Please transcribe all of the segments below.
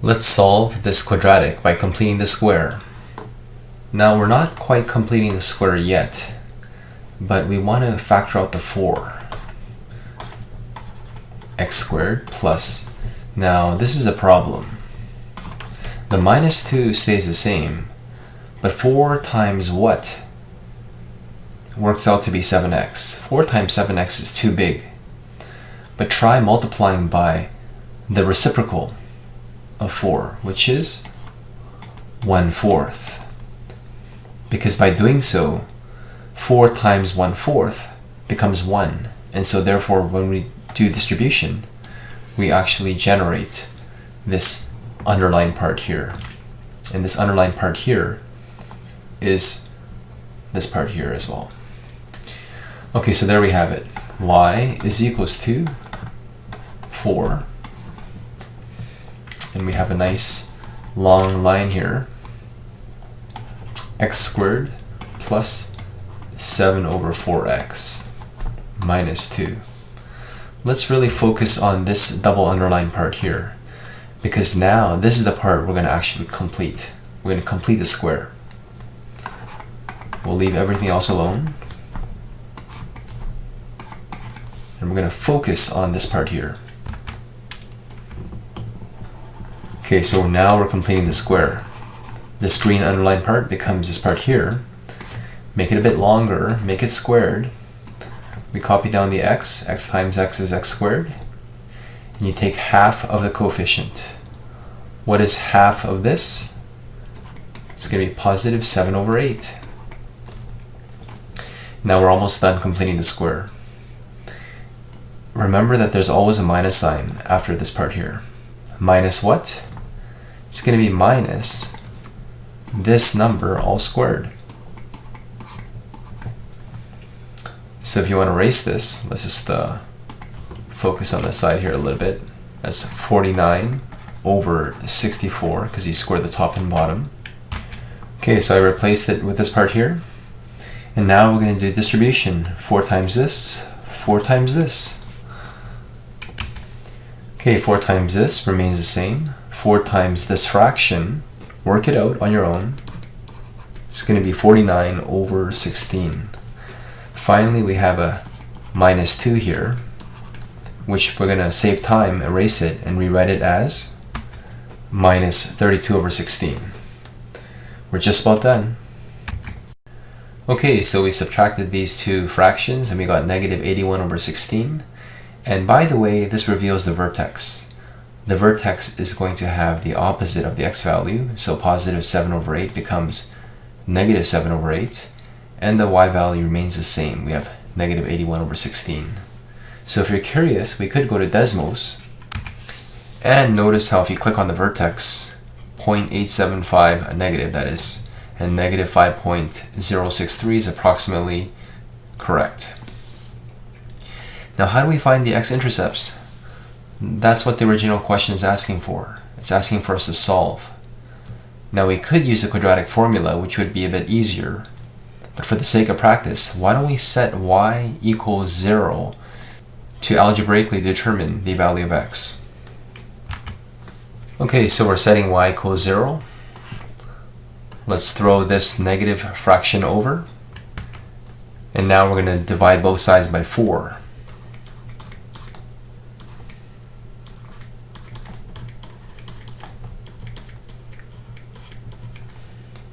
Let's solve this quadratic by completing the square. Now we're not quite completing the square yet, but we want to factor out the 4. X squared plus, now this is a problem. The minus 2 stays the same, but 4 times what works out to be 7x. 4 times 7x is too big, but try multiplying by the reciprocal of 4, which is 1/4. Because by doing so, 4 times 1/4 becomes 1. And so therefore, when we do distribution, we actually generate this underlined part here. And this underlined part here is this part here as well. Okay, so there we have it. Y is equals to 4. And we have a nice long line here. X squared plus 7 over 4x minus 2. Let's really focus on this double underline part here, because now this is the part we're going to actually complete. We're going to complete the square. We'll leave everything else alone. And we're going to focus on this part here. Okay, so now we're completing the square. This green underlined part becomes this part here. Make it a bit longer, make it squared. We copy down the x, x times x is x squared. And you take half of the coefficient. What is half of this? It's going to be positive 7 over 8. Now we're almost done completing the square. Remember that there's always a minus sign after this part here. Minus what? It's going to be minus this number all squared. So if you want to erase this, let's just focus on the side here a little bit. That's 49 over 64 because you squared the top and bottom. Okay, so I replaced it with this part here. And now we're going to do distribution. 4 times this, 4 times this. Okay, 4 times this remains the same. 4 times this fraction, work it out on your own. It's going to be 49 over 16. Finally, we have a minus 2 here, which we're going to save time, erase it, and rewrite it as minus 32 over 16. We're just about done. Okay, so we subtracted these two fractions and we got negative 81 over 16. And by the way, this reveals the vertex. The vertex is going to have the opposite of the x value, so positive 7 over 8 becomes negative 7 over 8, and the y value remains the same. We have negative 81 over 16. So if you're curious, we could go to Desmos and notice how if you click on the vertex, 0.875, a negative that is, and negative 5.063 is approximately correct. Now how do we find the x-intercepts? That's what the original question is asking for. It's asking for us to solve. Now we could use a quadratic formula, which would be a bit easier, but for the sake of practice, why don't we set y equals 0 to algebraically determine the value of x. Okay, so we're setting y equals 0. Let's throw this negative fraction over, and now we're going to divide both sides by 4.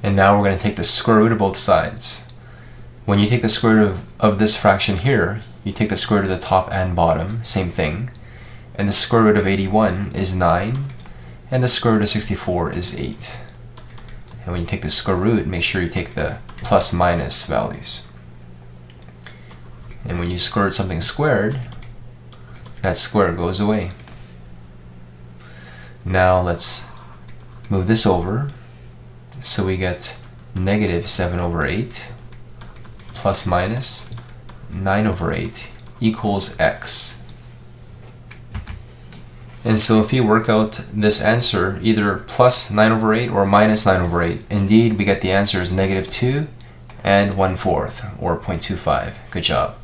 And now we're going to take the square root of both sides. When you take the square root of this fraction here, you take the square root of the top and bottom, same thing. And the square root of 81 is 9, and the square root of 64 is 8. And when you take the square root, make sure you take the plus minus values. And when you square root something squared, that square goes away. Now let's move this over. So we get negative 7 over 8 plus minus 9 over 8 equals x. And so if you work out this answer, either plus 9 over 8 or minus 9 over 8, indeed we get the answer is negative 2 and 1/4 or 0.25. Good job.